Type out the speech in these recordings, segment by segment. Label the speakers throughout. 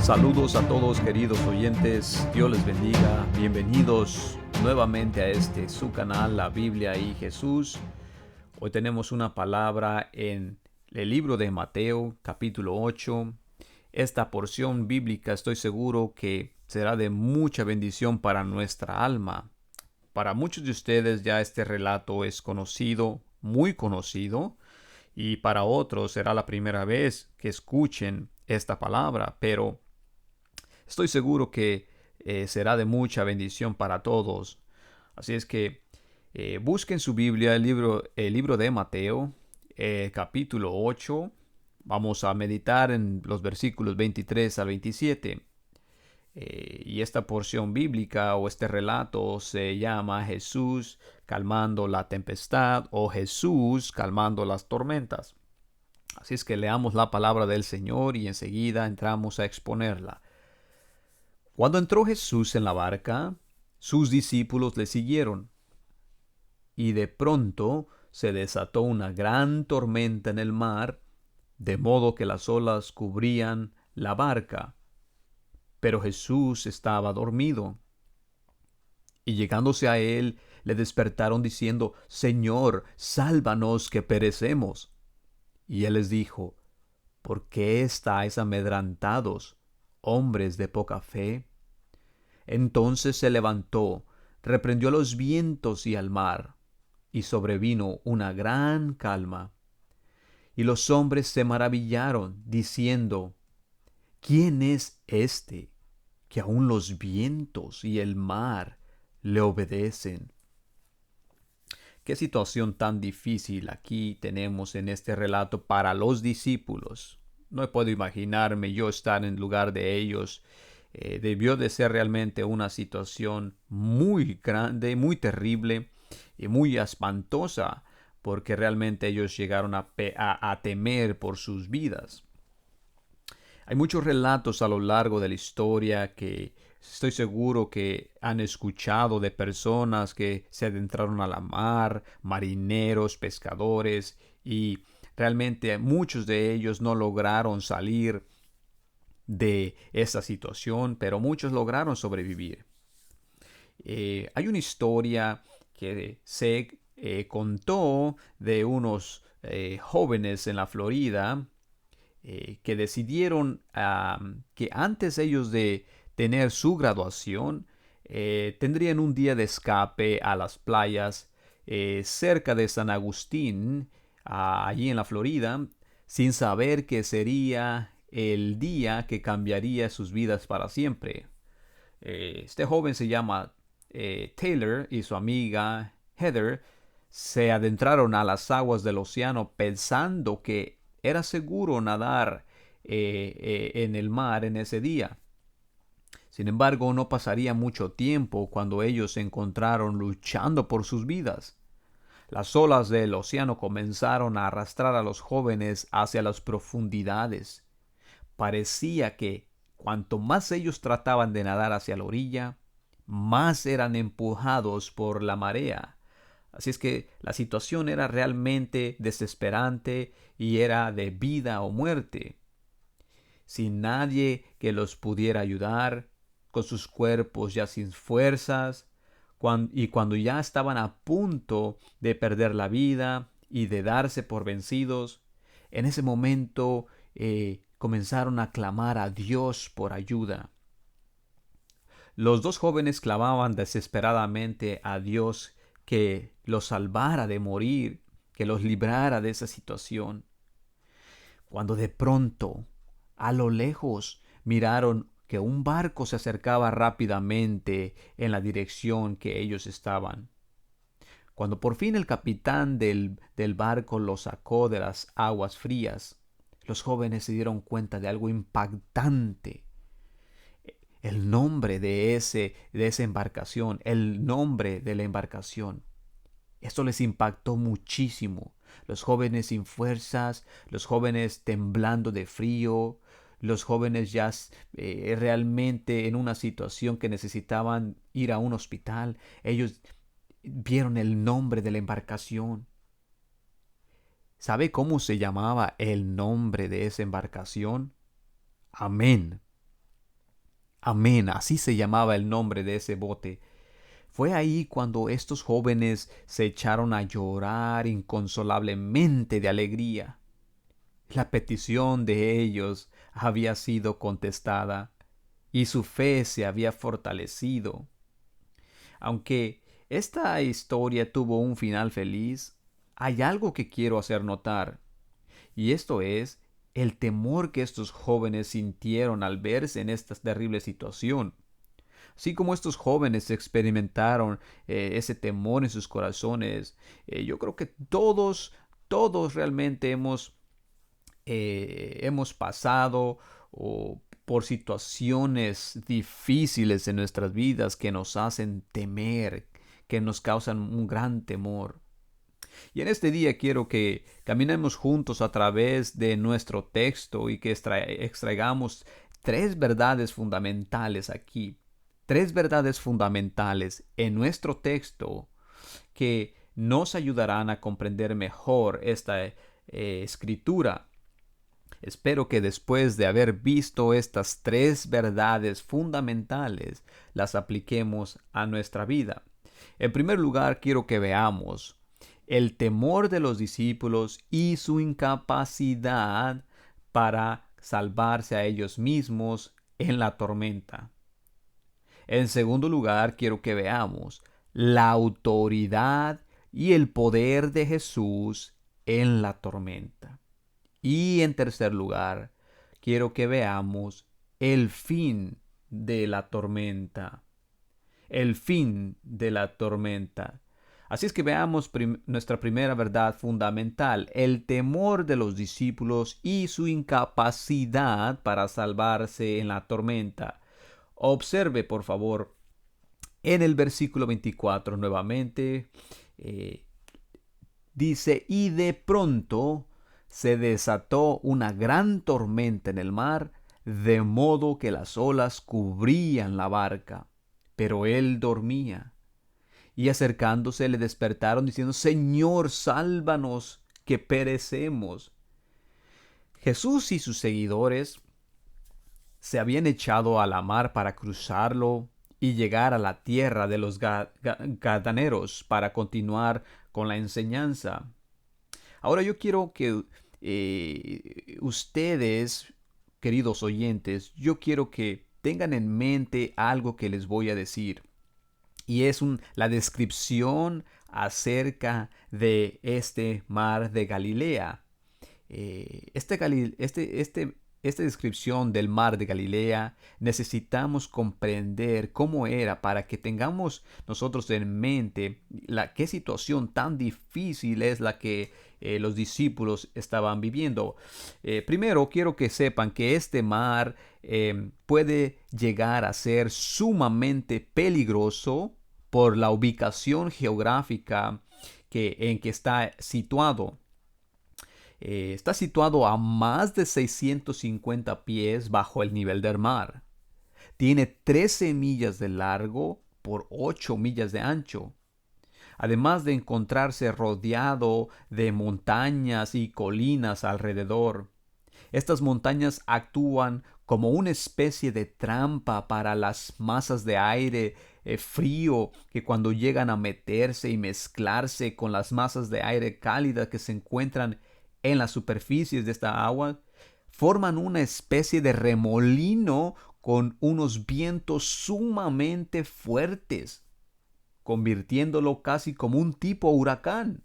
Speaker 1: Saludos a todos queridos oyentes, Dios les bendiga, bienvenidos nuevamente a su canal, la Biblia y Jesús. Hoy tenemos una palabra en el libro de Mateo, capítulo 8. Esta porción bíblica estoy seguro que será de mucha bendición para nuestra alma. Para muchos de ustedes ya este relato es conocido, muy conocido, y para otros será la primera vez que escuchen esta palabra, pero estoy seguro que será de mucha bendición para todos. Así es que busquen su Biblia, el libro de Mateo, capítulo 8. Vamos a meditar en los versículos 23 al 27. Y esta porción bíblica o este relato se llama Jesús calmando la tempestad o Jesús calmando las tormentas. Así es que leamos la palabra del Señor y enseguida entramos a exponerla. Cuando entró Jesús en la barca, sus discípulos le siguieron, y de pronto se desató una gran tormenta en el mar, de modo que las olas cubrían la barca. Pero Jesús estaba dormido. Y llegándose a él, le despertaron diciendo: Señor, sálvanos que perecemos. Y él les dijo: ¿Por qué estáis amedrentados, hombres de poca fe? Entonces se levantó, reprendió a los vientos y al mar, y sobrevino una gran calma. Y los hombres se maravillaron, diciendo: ¿Quién es éste, que aun los vientos y el mar le obedecen? Qué situación tan difícil aquí tenemos en este relato para los discípulos. No puedo imaginarme yo estar en lugar de ellos. Debió de ser realmente una situación muy grande, muy terrible y muy espantosa, porque realmente ellos llegaron a temer por sus vidas. Hay muchos relatos a lo largo de la historia que estoy seguro que han escuchado de personas que se adentraron a la mar, marineros, pescadores, y realmente muchos de ellos no lograron salir de esa situación, pero muchos lograron sobrevivir. Hay una historia que se contó de unos jóvenes en la Florida que decidieron que antes ellos de tener su graduación, tendrían un día de escape a las playas cerca de San Agustín, allí en la Florida, sin saber que sería el día que cambiaría sus vidas para siempre. Este joven se llama Taylor, y su amiga Heather se adentraron a las aguas del océano pensando que era seguro nadar en el mar en ese día. Sin embargo, no pasaría mucho tiempo cuando ellos se encontraron luchando por sus vidas. Las olas del océano comenzaron a arrastrar a los jóvenes hacia las profundidades. Parecía que cuanto más ellos trataban de nadar hacia la orilla, más eran empujados por la marea. Así es que la situación era realmente desesperante y era de vida o muerte. Sin nadie que los pudiera ayudar, con sus cuerpos ya sin fuerzas, y cuando ya estaban a punto de perder la vida y de darse por vencidos, en ese momento comenzaron a clamar a Dios por ayuda. Los dos jóvenes clamaban desesperadamente a Dios que los salvara de morir, que los librara de esa situación. Cuando de pronto, a lo lejos, miraron que un barco se acercaba rápidamente en la dirección que ellos estaban. Cuando por fin el capitán del barco los sacó de las aguas frías, los jóvenes se dieron cuenta de algo impactante. El nombre de esa embarcación, el nombre de la embarcación. Esto les impactó muchísimo. Los jóvenes sin fuerzas, los jóvenes temblando de frío, los jóvenes ya realmente en una situación que necesitaban ir a un hospital. Ellos vieron el nombre de la embarcación. ¿Sabe cómo se llamaba el nombre de esa embarcación? Amén. Amén, así se llamaba el nombre de ese bote. Fue ahí cuando estos jóvenes se echaron a llorar inconsolablemente de alegría. La petición de ellos había sido contestada y su fe se había fortalecido. Aunque esta historia tuvo un final feliz, hay algo que quiero hacer notar, y esto es el temor que estos jóvenes sintieron al verse en esta terrible situación. Así como estos jóvenes experimentaron ese temor en sus corazones, yo creo que todos realmente hemos pasado por situaciones difíciles en nuestras vidas que nos hacen temer, que nos causan un gran temor. Y en este día quiero que caminemos juntos a través de nuestro texto y que extraigamos tres verdades fundamentales aquí. Tres verdades fundamentales en nuestro texto que nos ayudarán a comprender mejor esta escritura. Espero que después de haber visto estas tres verdades fundamentales, las apliquemos a nuestra vida. En primer lugar, quiero que veamos el temor de los discípulos y su incapacidad para salvarse a ellos mismos en la tormenta. En segundo lugar, quiero que veamos la autoridad y el poder de Jesús en la tormenta. Y en tercer lugar, quiero que veamos el fin de la tormenta. El fin de la tormenta. Así es que veamos nuestra primera verdad fundamental, el temor de los discípulos y su incapacidad para salvarse en la tormenta. Observe, por favor, en el versículo 24 nuevamente, dice, y de pronto se desató una gran tormenta en el mar, de modo que las olas cubrían la barca, pero él dormía. Y acercándose le despertaron diciendo, Señor, sálvanos, que perecemos. Jesús y sus seguidores se habían echado a la mar para cruzarlo y llegar a la tierra de los gadaneros para continuar con la enseñanza. Ahora yo quiero que ustedes, queridos oyentes, yo quiero que tengan en mente algo que les voy a decir. Y es la descripción acerca de este mar de Galilea. Esta descripción del mar de Galilea necesitamos comprender cómo era para que tengamos nosotros en mente qué situación tan difícil es la que los discípulos estaban viviendo. Primero quiero que sepan que este mar puede llegar a ser sumamente peligroso por la ubicación geográfica en que está situado. Está situado a más de 650 pies bajo el nivel del mar. Tiene 13 millas de largo por 8 millas de ancho. Además de encontrarse rodeado de montañas y colinas alrededor. Estas montañas actúan como una especie de trampa para las masas de aire frío que cuando llegan a meterse y mezclarse con las masas de aire cálida que se encuentran en las superficies de esta agua, forman una especie de remolino con unos vientos sumamente fuertes, convirtiéndolo casi como un tipo huracán.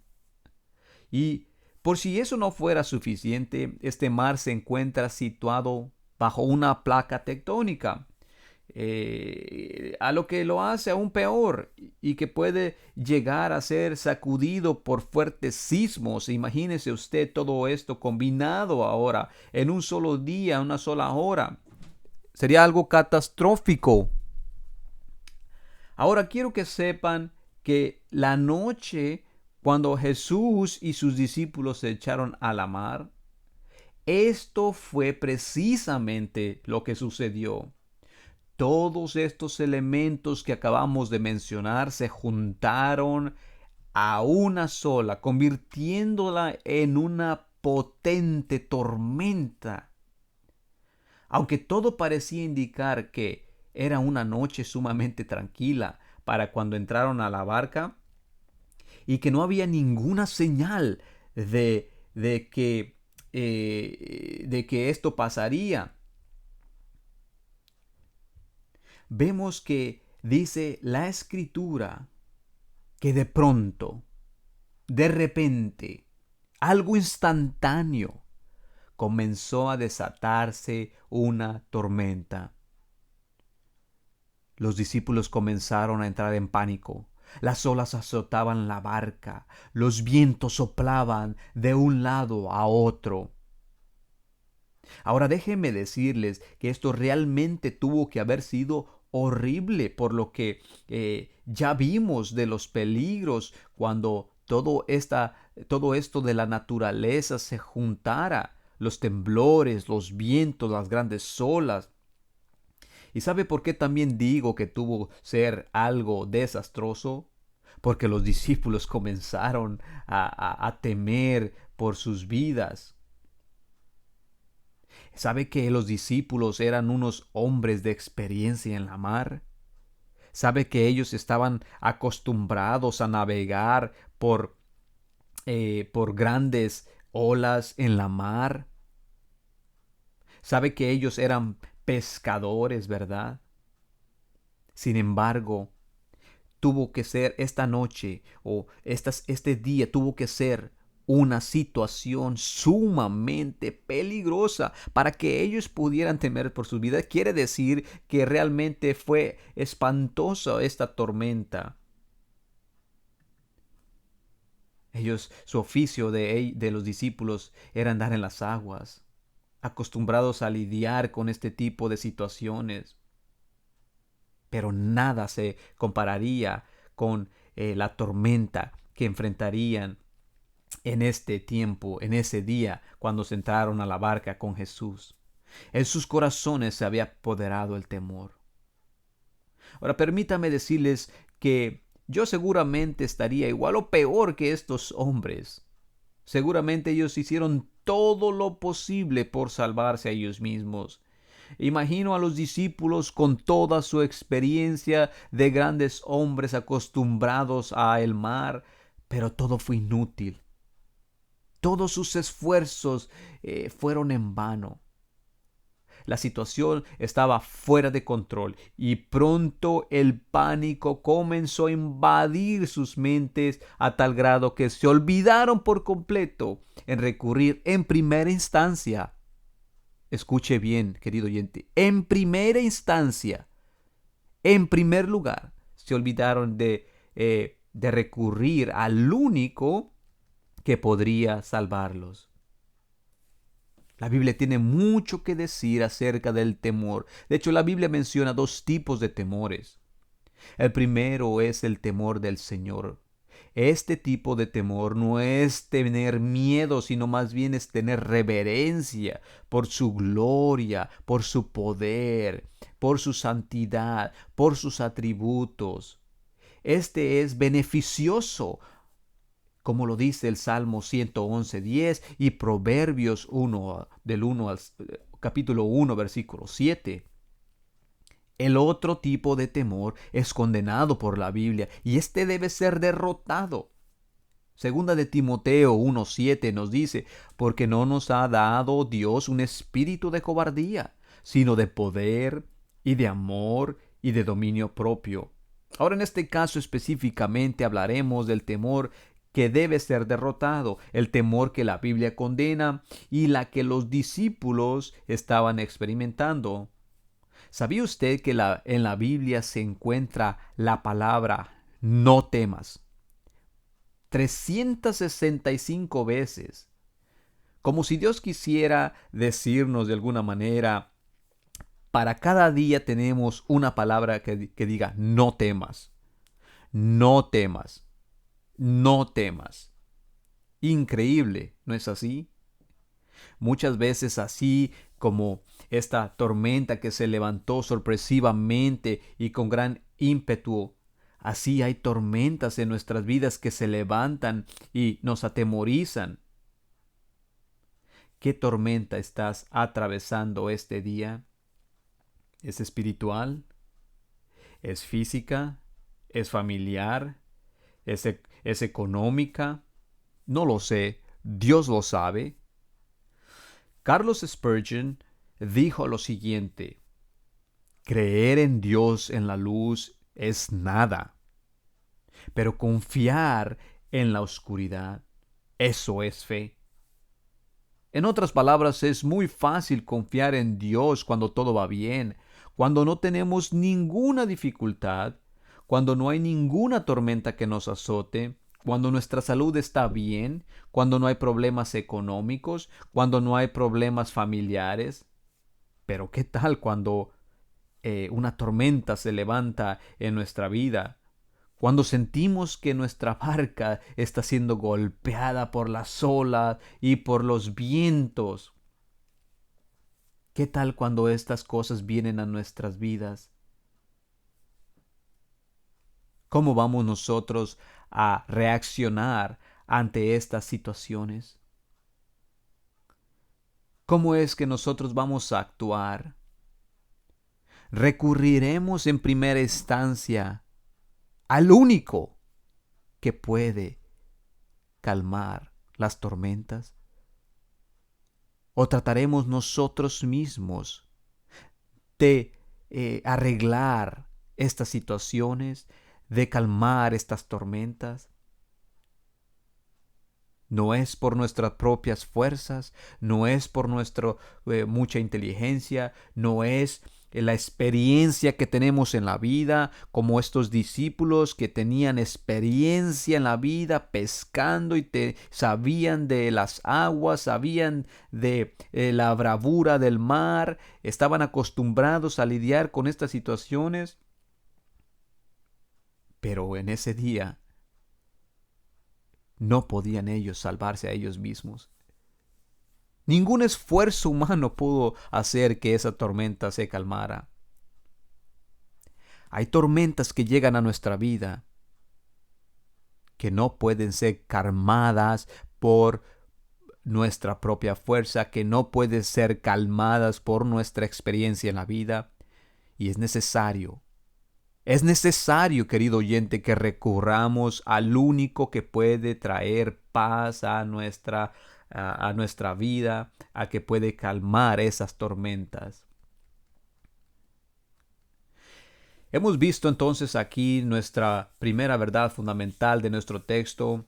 Speaker 1: Y por si eso no fuera suficiente, este mar se encuentra situado bajo una placa tectónica, a lo que lo hace aún peor y que puede llegar a ser sacudido por fuertes sismos. Imagínese usted todo esto combinado ahora en un solo día, una sola hora. Sería algo catastrófico. Ahora quiero que sepan que la noche cuando Jesús y sus discípulos se echaron a la mar, esto fue precisamente lo que sucedió. Todos estos elementos que acabamos de mencionar se juntaron a una sola, convirtiéndola en una potente tormenta. Aunque todo parecía indicar que era una noche sumamente tranquila para cuando entraron a la barca y que no había ninguna señal de que esto pasaría. Vemos que dice la escritura que de pronto, de repente, algo instantáneo, comenzó a desatarse una tormenta. Los discípulos comenzaron a entrar en pánico. Las olas azotaban la barca, los vientos soplaban de un lado a otro. Ahora déjenme decirles que esto realmente tuvo que haber sido horrible, por lo que ya vimos de los peligros cuando todo esto de la naturaleza se juntara, los temblores, los vientos, las grandes olas. ¿Y sabe por qué también digo que tuvo ser algo desastroso? Porque los discípulos comenzaron a temer por sus vidas. ¿Sabe que los discípulos eran unos hombres de experiencia en la mar? ¿Sabe que ellos estaban acostumbrados a navegar por grandes olas en la mar? ¿Sabe que ellos eran pescadores, verdad? Sin embargo, tuvo que ser esta noche o este día tuvo que ser una situación sumamente peligrosa para que ellos pudieran temer por su vida. Quiere decir que realmente fue espantosa esta tormenta. Su oficio de los discípulos era andar en las aguas, acostumbrados a lidiar con este tipo de situaciones. Pero nada se compararía con la tormenta que enfrentarían en este tiempo, en ese día, cuando se entraron a la barca con Jesús. En sus corazones se había apoderado el temor. Ahora permítame decirles que yo seguramente estaría igual o peor que estos hombres. Seguramente ellos hicieron todo lo posible por salvarse a ellos mismos. Imagino a los discípulos con toda su experiencia de grandes hombres acostumbrados a el mar, pero todo fue inútil. Todos sus esfuerzos fueron en vano. La situación estaba fuera de control y pronto el pánico comenzó a invadir sus mentes a tal grado que se olvidaron por completo en recurrir en primera instancia. Escuche bien, querido oyente, en primera instancia, en primer lugar, se olvidaron de recurrir al único que podría salvarlos. La Biblia tiene mucho que decir acerca del temor. De hecho, la Biblia menciona dos tipos de temores. El primero es el temor del Señor. Este tipo de temor no es tener miedo, sino más bien es tener reverencia por su gloria, por su poder, por su santidad, por sus atributos. Este es beneficioso, como lo dice el Salmo 111:10 y Proverbios 1, del 1 al capítulo 1, versículo 7. El otro tipo de temor es condenado por la Biblia y este debe ser derrotado. Segunda de Timoteo 1:7 nos dice, porque no nos ha dado Dios un espíritu de cobardía, sino de poder y de amor y de dominio propio. Ahora en este caso específicamente hablaremos del temor que debe ser derrotado, el temor que la Biblia condena y la que los discípulos estaban experimentando. ¿Sabía usted que en la Biblia se encuentra la palabra no temas 365 veces? Como si Dios quisiera decirnos de alguna manera, para cada día tenemos una palabra que diga no temas, no temas, no temas. Increíble, ¿no es así? Muchas veces así como esta tormenta que se levantó sorpresivamente y con gran ímpetu, así hay tormentas en nuestras vidas que se levantan y nos atemorizan. ¿Qué tormenta estás atravesando este día? ¿Es espiritual? ¿Es física? ¿Es familiar? ¿Es económica? No lo sé. Dios lo sabe. Carlos Spurgeon dijo lo siguiente: creer en Dios en la luz es nada, pero confiar en la oscuridad, eso es fe. En otras palabras, es muy fácil confiar en Dios cuando todo va bien, cuando no tenemos ninguna dificultad, cuando no hay ninguna tormenta que nos azote, cuando nuestra salud está bien, cuando no hay problemas económicos, cuando no hay problemas familiares. Pero ¿qué tal cuando una tormenta se levanta en nuestra vida? Cuando sentimos que nuestra barca está siendo golpeada por las olas y por los vientos. ¿Qué tal cuando estas cosas vienen a nuestras vidas? ¿Cómo vamos nosotros a reaccionar ante estas situaciones? ¿Cómo es que nosotros vamos a actuar? Recurriremos en primera instancia al único que puede calmar las tormentas. ¿O trataremos nosotros mismos de arreglar estas situaciones, de calmar estas tormentas? No es por nuestras propias fuerzas, no es por nuestra mucha inteligencia, no es la experiencia que tenemos en la vida, como estos discípulos que tenían experiencia en la vida pescando y sabían de las aguas, sabían de la bravura del mar, estaban acostumbrados a lidiar con estas situaciones. Pero en ese día no podían ellos salvarse a ellos mismos. Ningún esfuerzo humano pudo hacer que esa tormenta se calmara. Hay tormentas que llegan a nuestra vida que no pueden ser calmadas por nuestra propia fuerza, que no pueden ser calmadas por nuestra experiencia en la vida. Y es necesario, querido oyente, que recurramos al único que puede traer paz a nuestra vida, a que puede calmar esas tormentas. Hemos visto entonces aquí nuestra primera verdad fundamental de nuestro texto.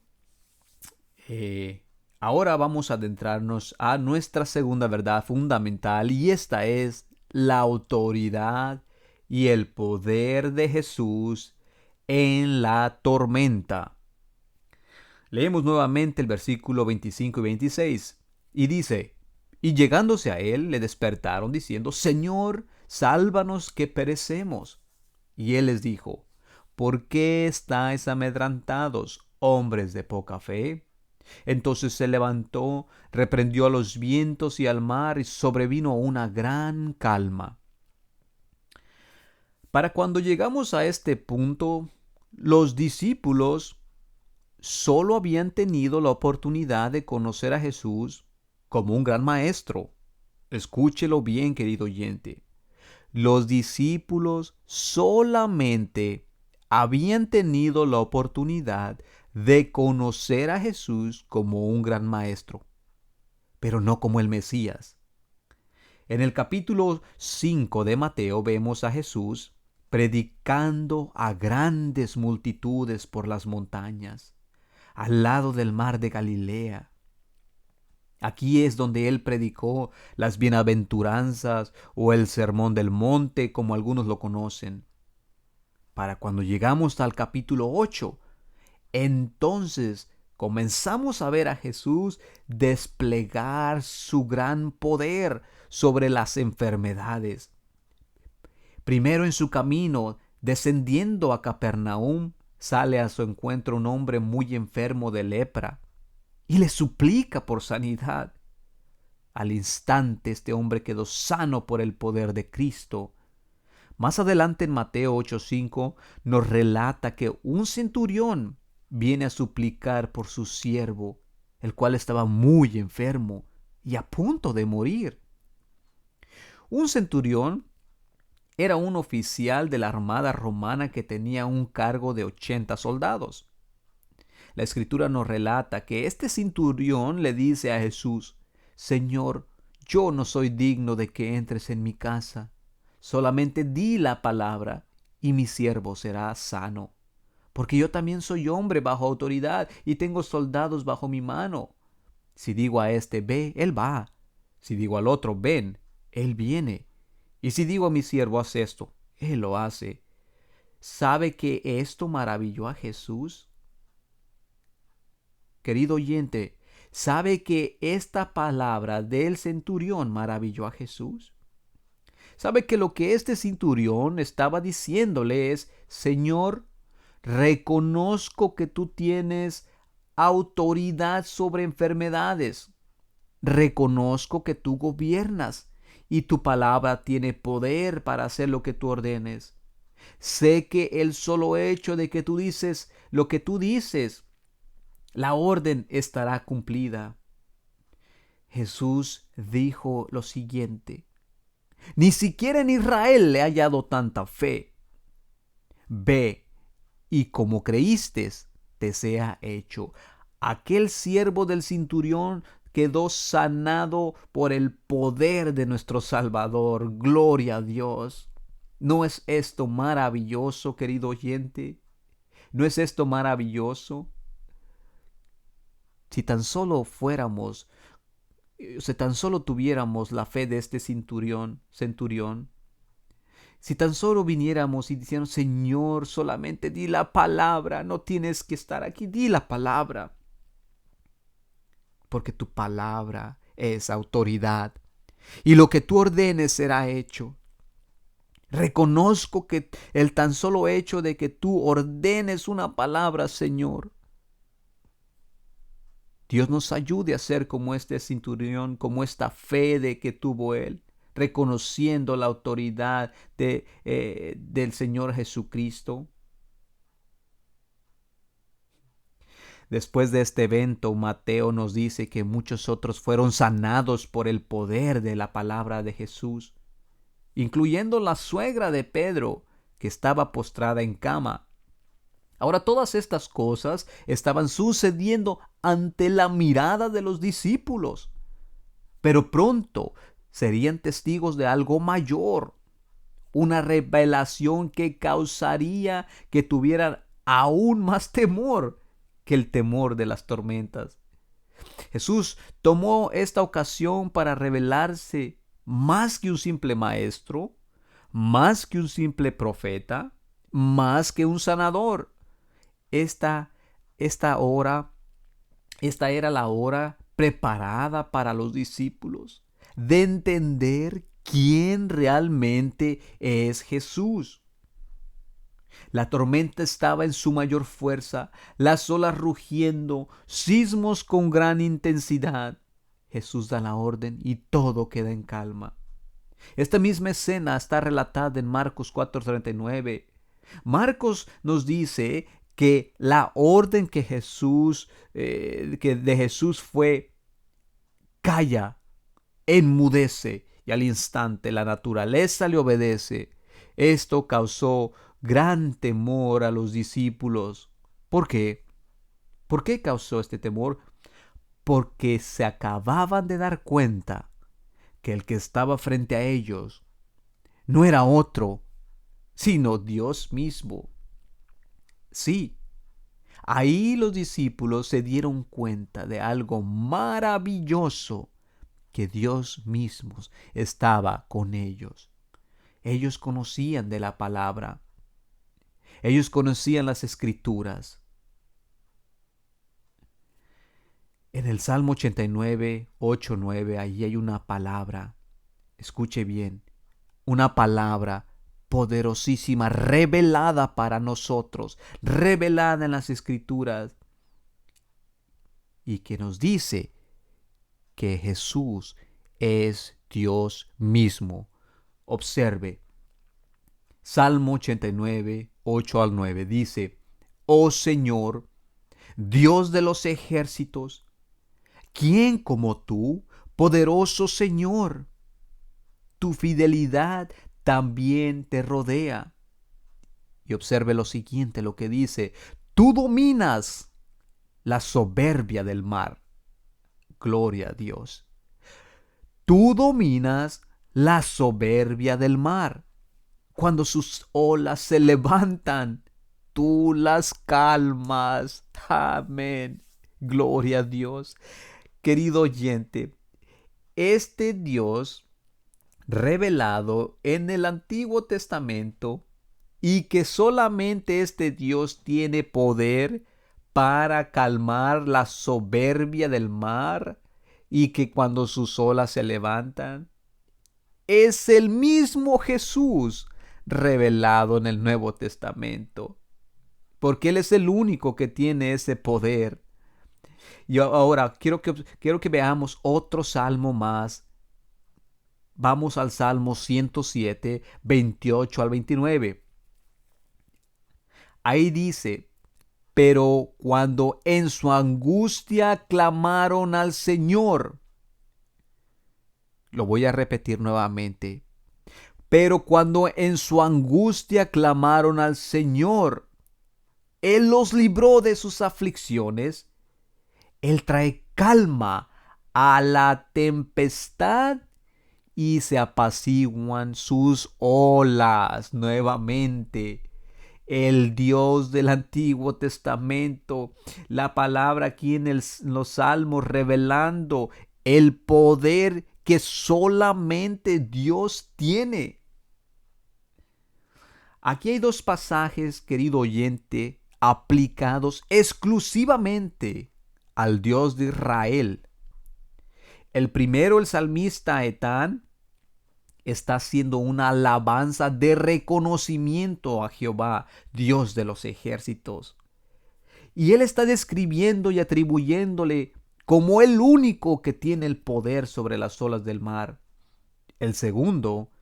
Speaker 1: Ahora vamos a adentrarnos a nuestra segunda verdad fundamental, y esta es la autoridad y el poder de Jesús en la tormenta. Leemos nuevamente el versículo 25 y 26, y dice: y llegándose a él, le despertaron diciendo: Señor, sálvanos que perecemos. Y él les dijo: ¿por qué estáis amedrentados, hombres de poca fe? Entonces se levantó, reprendió a los vientos y al mar, y sobrevino una gran calma. Para cuando llegamos a este punto, los discípulos solo habían tenido la oportunidad de conocer a Jesús como un gran maestro. Escúchelo bien, querido oyente. Los discípulos solamente habían tenido la oportunidad de conocer a Jesús como un gran maestro, pero no como el Mesías. En el capítulo 5 de Mateo vemos a Jesús predicando a grandes multitudes por las montañas, al lado del mar de Galilea. Aquí es donde él predicó las bienaventuranzas o el sermón del monte, como algunos lo conocen. Para cuando llegamos al capítulo 8, entonces comenzamos a ver a Jesús desplegar su gran poder sobre las enfermedades. Primero en su camino, descendiendo a Capernaum, sale a su encuentro un hombre muy enfermo de lepra y le suplica por sanidad. Al instante este hombre quedó sano por el poder de Cristo. Más adelante en Mateo 8:5 nos relata que un centurión viene a suplicar por su siervo, el cual estaba muy enfermo y a punto de morir. Un centurión Era un oficial de la armada romana que tenía un cargo de 80 soldados. La escritura nos relata que este centurión le dice a Jesús: Señor, yo no soy digno de que entres en mi casa. Solamente di la palabra y mi siervo será sano. Porque yo también soy hombre bajo autoridad y tengo soldados bajo mi mano. Si digo a este ve, él va. Si digo al otro ven, él viene. Y si digo a mi siervo haz esto, él lo hace. ¿Sabe que esto maravilló a Jesús? Querido oyente, ¿sabe que esta palabra del centurión maravilló a Jesús? ¿Sabe que lo que este centurión estaba diciéndole es: Señor, reconozco que tú tienes autoridad sobre enfermedades. Reconozco que tú gobiernas y tu palabra tiene poder para hacer lo que tú ordenes. Sé que el solo hecho de que tú dices lo que tú dices, la orden estará cumplida. Jesús dijo lo siguiente: ni siquiera en Israel le he hallado tanta fe. Ve, y como creíste, te sea hecho. Aquel siervo del centurión quedó sanado por el poder de nuestro Salvador. Gloria a Dios. ¿No es esto maravilloso, querido oyente? ¿No es esto maravilloso? Si tan solo fuéramos, si tan solo tuviéramos la fe de este centurión, si tan solo viniéramos y dijéramos: Señor, solamente di la palabra, no tienes que estar aquí, di la palabra, porque tu palabra es autoridad y lo que tú ordenes será hecho. Reconozco que el tan solo hecho de que tú ordenes una palabra, Señor, Dios nos ayude a ser como este centurión, como esta fe de que tuvo él, reconociendo la autoridad del Señor Jesucristo. Después de este evento, Mateo nos dice que muchos otros fueron sanados por el poder de la palabra de Jesús, incluyendo la suegra de Pedro, que estaba postrada en cama. Ahora, todas estas cosas estaban sucediendo ante la mirada de los discípulos, pero pronto serían testigos de algo mayor, una revelación que causaría que tuvieran aún más temor que el temor de las tormentas. Jesús tomó esta ocasión para revelarse más que un simple maestro, más que un simple profeta, más que un sanador. Esta era la hora preparada para los discípulos de entender quién realmente es Jesús. La tormenta estaba en su mayor fuerza, las olas rugiendo, sismos con gran intensidad. Jesús da la orden y todo queda en calma. Esta misma escena está relatada en Marcos 4:39. Marcos nos dice que la orden que de Jesús fue: calla, enmudece, y al instante la naturaleza le obedece. Esto causó gran temor a los discípulos. ¿Por qué? ¿Por qué causó este temor? Porque se acababan de dar cuenta que el que estaba frente a ellos no era otro, sino Dios mismo. Sí, ahí los discípulos se dieron cuenta de algo maravilloso, que Dios mismo estaba con ellos. Ellos conocían de la palabra. Ellos conocían las escrituras. En el Salmo 89, 8, 9, allí hay una palabra. Escuche bien. Una palabra poderosísima, revelada para nosotros, revelada en las escrituras, y que nos dice que Jesús es Dios mismo. Observe, Salmo 89, 8 al 9 dice: Oh Señor, Dios de los ejércitos, ¿quién como tú, poderoso Señor? Tu fidelidad también te rodea. Y observe lo siguiente, lo que dice: tú dominas la soberbia del mar. Gloria a Dios. Tú dominas la soberbia del mar. Cuando sus olas se levantan, tú las calmas. Amén. Gloria a Dios. Querido oyente, este Dios revelado en el Antiguo Testamento, y que solamente este Dios tiene poder para calmar la soberbia del mar, y que cuando sus olas se levantan, es el mismo Jesús revelado en el Nuevo Testamento, porque Él es el único que tiene ese poder. Y ahora quiero que veamos otro salmo más. Vamos al Salmo 107, 28 al 29. Ahí dice: pero cuando en su angustia clamaron al Señor. Lo voy a repetir nuevamente. Pero cuando en su angustia clamaron al Señor, Él los libró de sus aflicciones. Él trae calma a la tempestad y se apaciguan sus olas. Nuevamente, el Dios del Antiguo Testamento, la palabra aquí en los Salmos revelando el poder que solamente Dios tiene. Aquí hay dos pasajes, querido oyente, aplicados exclusivamente al Dios de Israel. El primero, el salmista Etán está haciendo una alabanza de reconocimiento a Jehová, Dios de los ejércitos. Y él está describiendo y atribuyéndole como el único que tiene el poder sobre las olas del mar. El segundo,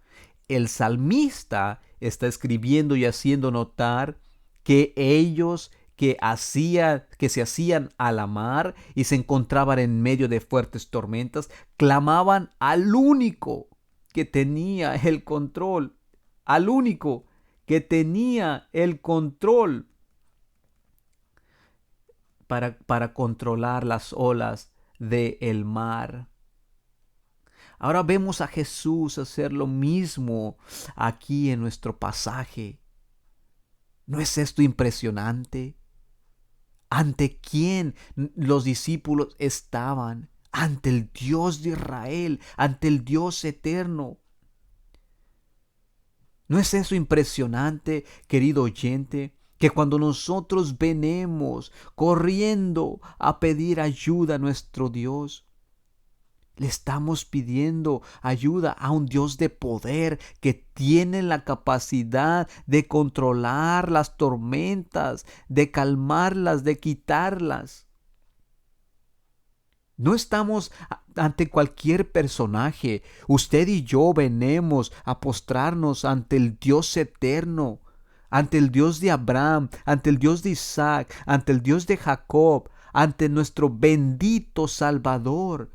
Speaker 1: el salmista está escribiendo y haciendo notar que ellos que se hacían a la mar y se encontraban en medio de fuertes tormentas, clamaban al único que tenía el control, al único que tenía el control para controlar las olas del mar. Ahora vemos a Jesús hacer lo mismo aquí en nuestro pasaje. ¿No es esto impresionante? ¿Ante quién los discípulos estaban? Ante el Dios de Israel, ante el Dios eterno. ¿No es eso impresionante, querido oyente? Que cuando nosotros venimos corriendo a pedir ayuda a nuestro Dios, le estamos pidiendo ayuda a un Dios de poder que tiene la capacidad de controlar las tormentas, de calmarlas, de quitarlas. No estamos ante cualquier personaje. Usted y yo venimos a postrarnos ante el Dios eterno, ante el Dios de Abraham, ante el Dios de Isaac, ante el Dios de Jacob, ante nuestro bendito Salvador,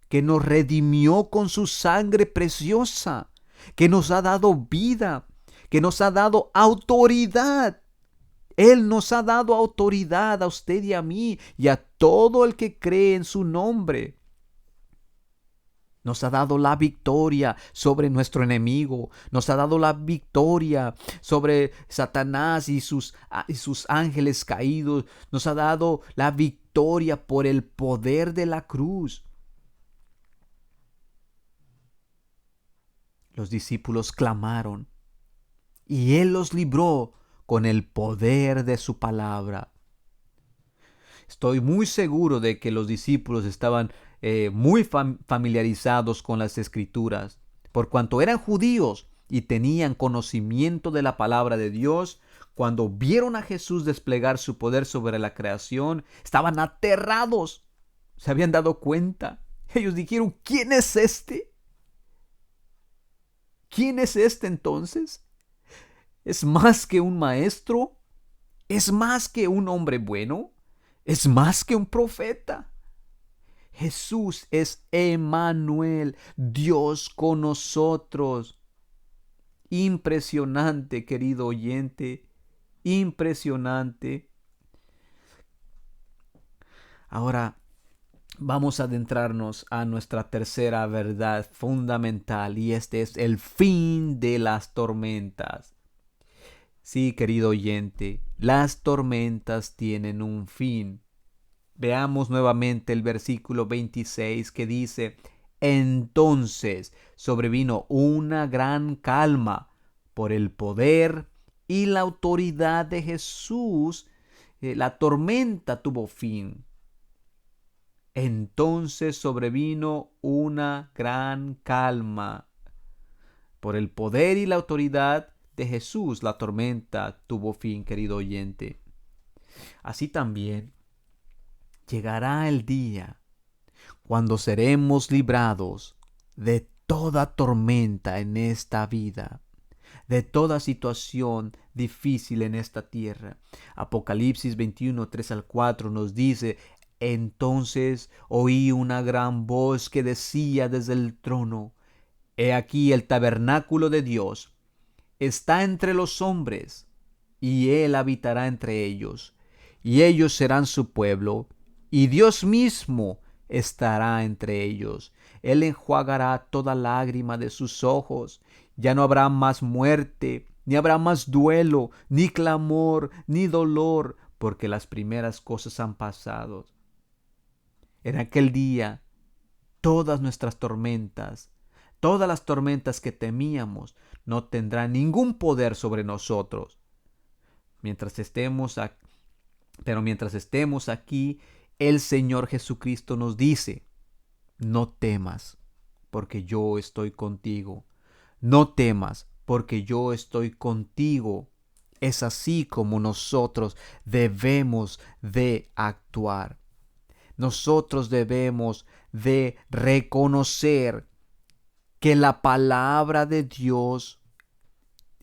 Speaker 1: que nos redimió con su sangre preciosa, que nos ha dado vida, que nos ha dado autoridad. Él nos ha dado autoridad a usted y a mí y a todo el que cree en su nombre. Nos ha dado la victoria sobre nuestro enemigo. Nos ha dado la victoria sobre Satanás y sus ángeles caídos. Nos ha dado la victoria por el poder de la cruz. Los discípulos clamaron y Él los libró con el poder de su palabra. Estoy muy seguro de que los discípulos estaban muy familiarizados con las Escrituras, por cuanto eran judíos y tenían conocimiento de la palabra de Dios. Cuando vieron a Jesús desplegar su poder sobre la creación, estaban aterrados. Se habían dado cuenta. Ellos dijeron: ¿quién es este? ¿Quién es este entonces? ¿Es más que un maestro? ¿Es más que un hombre bueno? ¿Es más que un profeta? Jesús es Emmanuel, Dios con nosotros. Impresionante, querido oyente, impresionante. Ahora vamos a adentrarnos a nuestra tercera verdad fundamental y este es el fin de las tormentas. Sí, querido oyente, las tormentas tienen un fin. Veamos nuevamente el versículo 26 que dice: entonces sobrevino una gran calma por el poder y la autoridad de Jesús. La tormenta tuvo fin. Entonces sobrevino una gran calma. Por el poder y la autoridad de Jesús, la tormenta tuvo fin, querido oyente. Así también llegará el día cuando seremos librados de toda tormenta en esta vida, de toda situación difícil en esta tierra. Apocalipsis 21, 3 al 4 nos dice: entonces oí una gran voz que decía desde el trono: he aquí el tabernáculo de Dios está entre los hombres, y él habitará entre ellos, y ellos serán su pueblo, y Dios mismo estará entre ellos. Él enjuagará toda lágrima de sus ojos. Ya no habrá más muerte, ni habrá más duelo, ni clamor, ni dolor, porque las primeras cosas han pasado. En aquel día, todas nuestras tormentas, todas las tormentas que temíamos, no tendrán ningún poder sobre nosotros. Mientras estemos aquí, pero mientras estemos aquí, el Señor Jesucristo nos dice: no temas, porque yo estoy contigo. No temas, porque yo estoy contigo. Es así como nosotros debemos de actuar. Nosotros debemos de reconocer que la palabra de Dios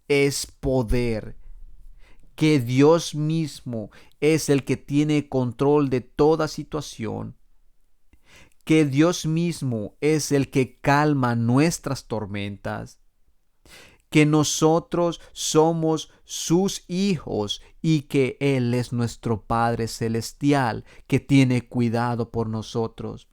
Speaker 1: es poder, que Dios mismo es el que tiene control de toda situación, que Dios mismo es el que calma nuestras tormentas, que nosotros somos sus hijos y que Él es nuestro Padre Celestial que tiene cuidado por nosotros.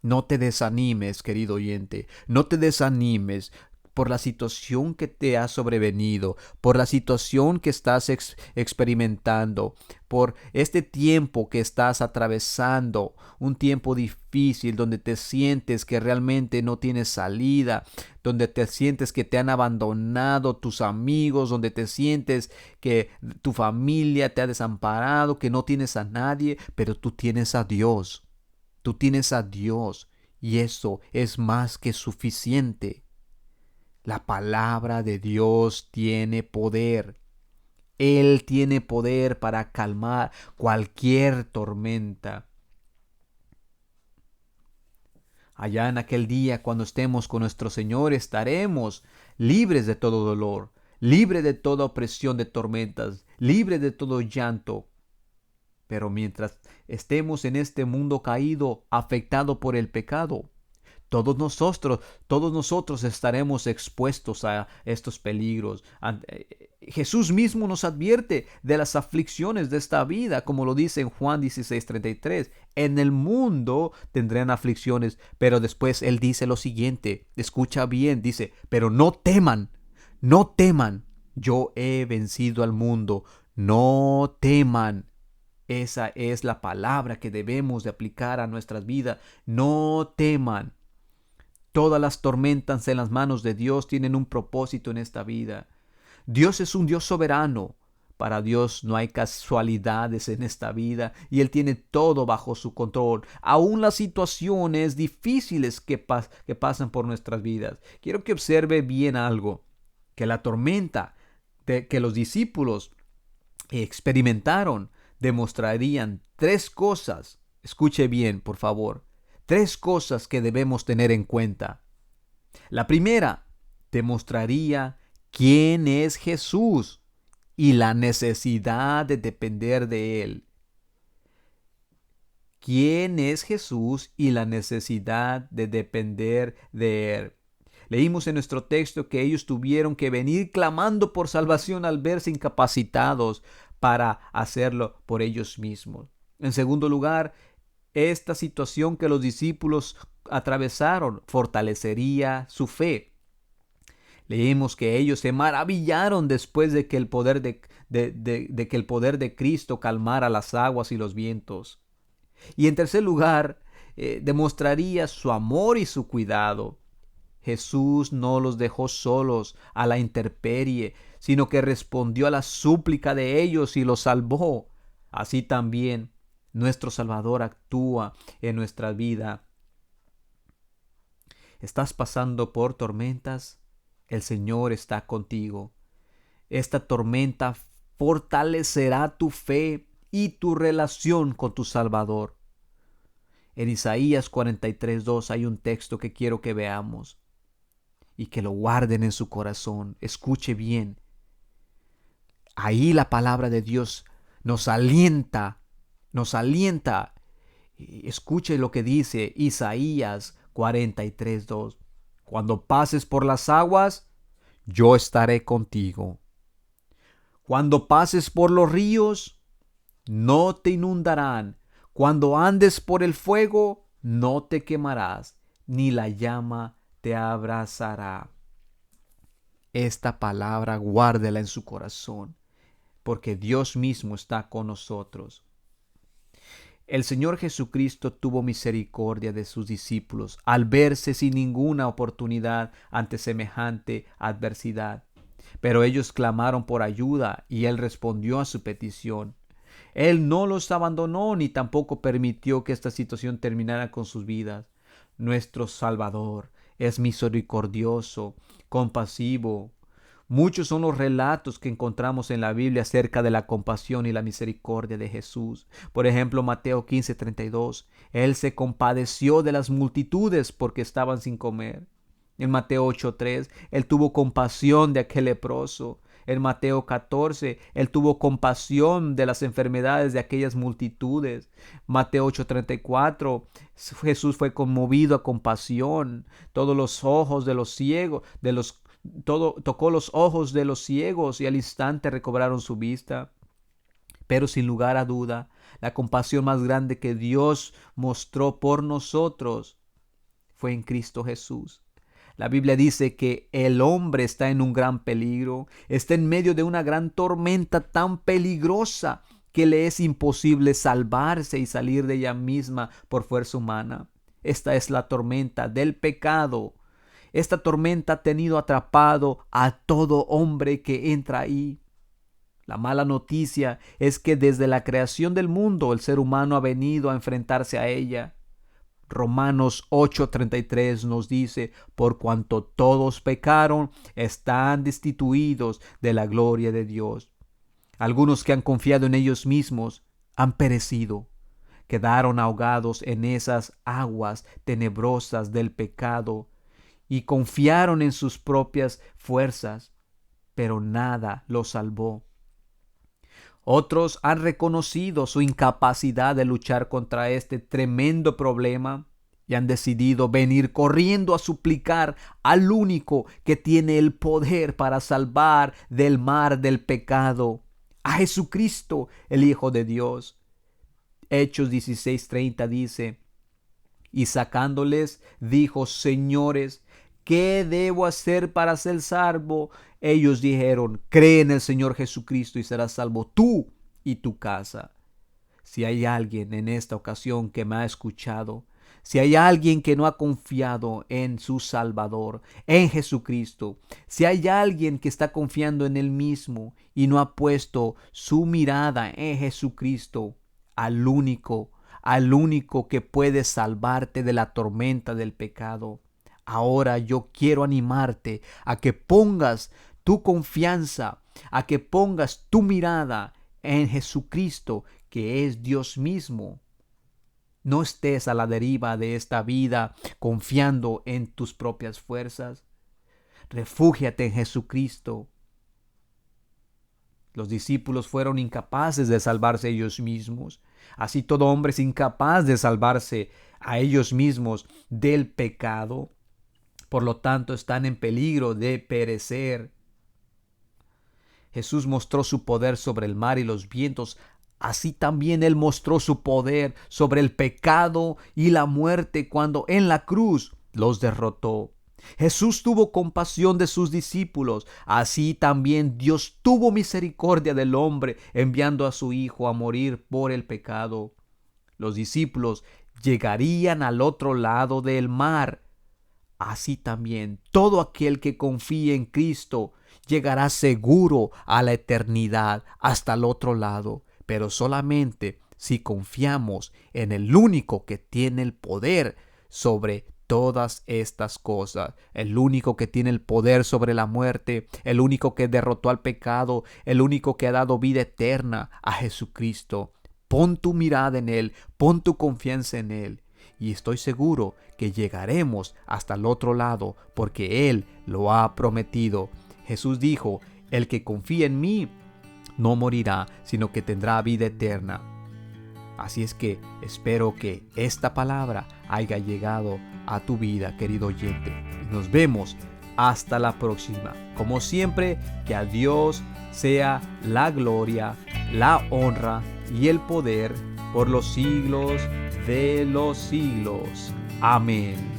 Speaker 1: No te desanimes, querido oyente, no te desanimes por la situación que te ha sobrevenido, por la situación que estás experimentando, por este tiempo que estás atravesando, un tiempo difícil donde te sientes que realmente no tienes salida, donde te sientes que te han abandonado tus amigos, donde te sientes que tu familia te ha desamparado, que no tienes a nadie, pero tú tienes a Dios. Tú tienes a Dios y eso es más que suficiente. La palabra de Dios tiene poder. Él tiene poder para calmar cualquier tormenta. Allá en aquel día, cuando estemos con nuestro Señor, estaremos libres de todo dolor, libres de toda opresión de tormentas, libres de todo llanto. Pero mientras estemos en este mundo caído, afectado por el pecado, todos nosotros estaremos expuestos a estos peligros. Jesús mismo nos advierte de las aflicciones de esta vida, como lo dice en Juan 16:33. En el mundo tendrán aflicciones, pero después Él dice lo siguiente, escucha bien, dice: pero no teman, no teman, yo he vencido al mundo, no teman. Esa es la palabra que debemos de aplicar a nuestras vidas. No teman. Todas las tormentas en las manos de Dios tienen un propósito en esta vida. Dios es un Dios soberano. Para Dios no hay casualidades en esta vida y Él tiene todo bajo su control, aún las situaciones difíciles que pasan por nuestras vidas. Quiero que observe bien algo, que la tormenta que los discípulos experimentaron demostrarían tres cosas. Escuche bien, por favor. Tres cosas que debemos tener en cuenta. La primera, demostraría quién es Jesús y la necesidad de depender de Él. ¿Quién es Jesús y la necesidad de depender de Él? Leímos en nuestro texto que ellos tuvieron que venir clamando por salvación al verse incapacitados para hacerlo por ellos mismos. En segundo lugar, esta situación que los discípulos atravesaron fortalecería su fe. Leímos que ellos se maravillaron después de que el poder que el poder de Cristo calmara las aguas y los vientos. Y en tercer lugar, demostraría su amor y su cuidado. Jesús no los dejó solos a la intemperie, sino que respondió a la súplica de ellos y los salvó. Así también nuestro Salvador actúa en nuestra vida. ¿Estás pasando por tormentas? El Señor está contigo. Esta tormenta fortalecerá tu fe y tu relación con tu Salvador. En Isaías 43:2 hay un texto que quiero que veamos y que lo guarden en su corazón. Escuche bien. Ahí la palabra de Dios nos alienta. Escuche lo que dice Isaías 43:2. Cuando pases por las aguas, yo estaré contigo. Cuando pases por los ríos, no te inundarán. Cuando andes por el fuego, no te quemarás, ni la llama te abrazará. Esta palabra guárdela en su corazón, porque Dios mismo está con nosotros. El Señor Jesucristo tuvo misericordia de sus discípulos al verse sin ninguna oportunidad ante semejante adversidad. Pero ellos clamaron por ayuda y Él respondió a su petición. Él no los abandonó ni tampoco permitió que esta situación terminara con sus vidas. Nuestro Salvador es misericordioso, compasivo. Muchos son los relatos que encontramos en la Biblia acerca de la compasión y la misericordia de Jesús. Por ejemplo, Mateo 15:32. Él se compadeció de las multitudes porque estaban sin comer. En Mateo 8:3, Él tuvo compasión de aquel leproso. En Mateo 14, Él tuvo compasión de las enfermedades de aquellas multitudes. Mateo 8:34, Jesús fue conmovido a compasión. Todos los ojos de los ciegos, tocó los ojos de los ciegos y al instante recobraron su vista. Pero sin lugar a duda, la compasión más grande que Dios mostró por nosotros fue en Cristo Jesús. La Biblia dice que el hombre está en un gran peligro, está en medio de una gran tormenta tan peligrosa que le es imposible salvarse y salir de ella misma por fuerza humana. Esta es la tormenta del pecado. Esta tormenta ha tenido atrapado a todo hombre que entra ahí. La mala noticia es que desde la creación del mundo el ser humano ha venido a enfrentarse a ella. Romanos 8:33 nos dice, por cuanto todos pecaron, están destituidos de la gloria de Dios. Algunos que han confiado en ellos mismos han perecido, quedaron ahogados en esas aguas tenebrosas del pecado y confiaron en sus propias fuerzas, pero nada los salvó. Otros han reconocido su incapacidad de luchar contra este tremendo problema y han decidido venir corriendo a suplicar al único que tiene el poder para salvar del mar del pecado, a Jesucristo, el Hijo de Dios. Hechos 16:30 dice, y sacándoles dijo, señores, ¿qué debo hacer para ser salvo? Ellos dijeron, cree en el Señor Jesucristo y serás salvo tú y tu casa. Si hay alguien en esta ocasión que me ha escuchado, si hay alguien que no ha confiado en su Salvador, en Jesucristo, si hay alguien que está confiando en Él mismo y no ha puesto su mirada en Jesucristo, al único que puede salvarte de la tormenta del pecado, ahora yo quiero animarte a que pongas tu confianza, a que pongas tu mirada en Jesucristo, que es Dios mismo. No estés a la deriva de esta vida confiando en tus propias fuerzas. Refúgiate en Jesucristo. Los discípulos fueron incapaces de salvarse ellos mismos. Así todo hombre es incapaz de salvarse a ellos mismos del pecado. Por lo tanto, están en peligro de perecer. Jesús mostró su poder sobre el mar y los vientos. Así también Él mostró su poder sobre el pecado y la muerte cuando en la cruz los derrotó. Jesús tuvo compasión de sus discípulos. Así también Dios tuvo misericordia del hombre, enviando a su Hijo a morir por el pecado. Los discípulos llegarían al otro lado del mar. Así también todo aquel que confíe en Cristo llegará seguro a la eternidad, hasta el otro lado, pero solamente si confiamos en el único que tiene el poder sobre todas estas cosas, el único que tiene el poder sobre la muerte, el único que derrotó al pecado, el único que ha dado vida eterna, a Jesucristo. Pon tu mirada en Él, pon tu confianza en Él, y estoy seguro que llegaremos hasta el otro lado, porque Él lo ha prometido. Jesús dijo: el que confía en mí no morirá, sino que tendrá vida eterna. Así es que espero que esta palabra haya llegado a tu vida, querido oyente. Nos vemos hasta la próxima. Como siempre, que a Dios sea la gloria, la honra y el poder por los siglos de los siglos. Amén.